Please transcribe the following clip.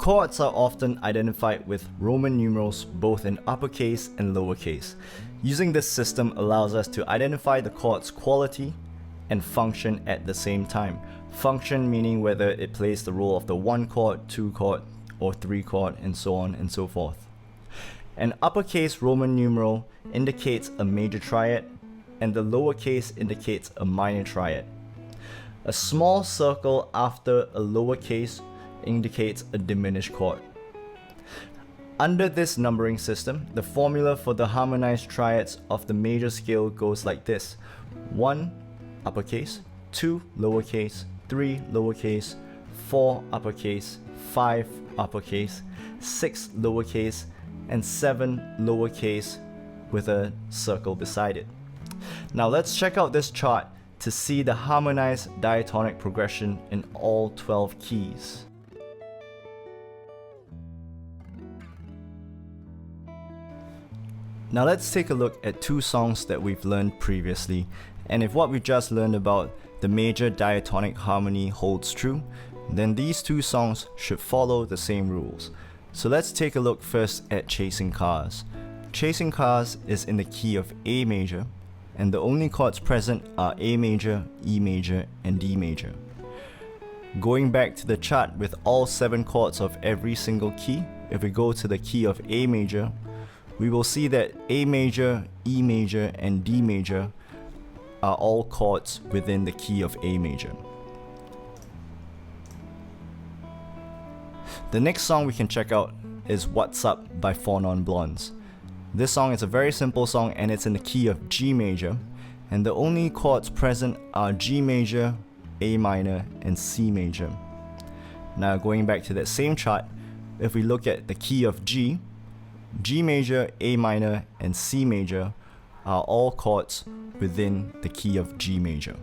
Chords are often identified with Roman numerals both in uppercase and lowercase. Using this system allows us to identify the chord's quality and function at the same time. Function meaning whether it plays the role of the 1 chord, 2 chord, or 3 chord, and so on and so forth. An uppercase Roman numeral indicates a major triad, and the lowercase indicates a minor triad. A small circle after a lowercase indicates a diminished chord. Under this numbering system, the formula for the harmonized triads of the major scale goes like this: 1 uppercase, 2 lowercase, 3 lowercase, 4 uppercase, 5 uppercase, 6 lowercase, and 7 lowercase with a circle beside it. Now let's check out this chart to see the harmonized diatonic progression in all 12 keys. Now let's take a look at two songs that we've learned previously, and if what we just learned about the major diatonic harmony holds true, then these two songs should follow the same rules. So let's take a look first at Chasing Cars. Chasing Cars is in the key of A major, and the only chords present are A major, E major, and D major. Going back to the chart with all 7 chords of every single key, if we go to the key of A major, we will see that A major, E major, and D major are all chords within the key of A major. The next song we can check out is What's Up by 4 Non Blondes. This song is a very simple song and it's in the key of G major, and the only chords present are G major, A minor, and C major. Now going back to that same chart, if we look at the key of G, G major, A minor, and C major are all chords within the key of G major.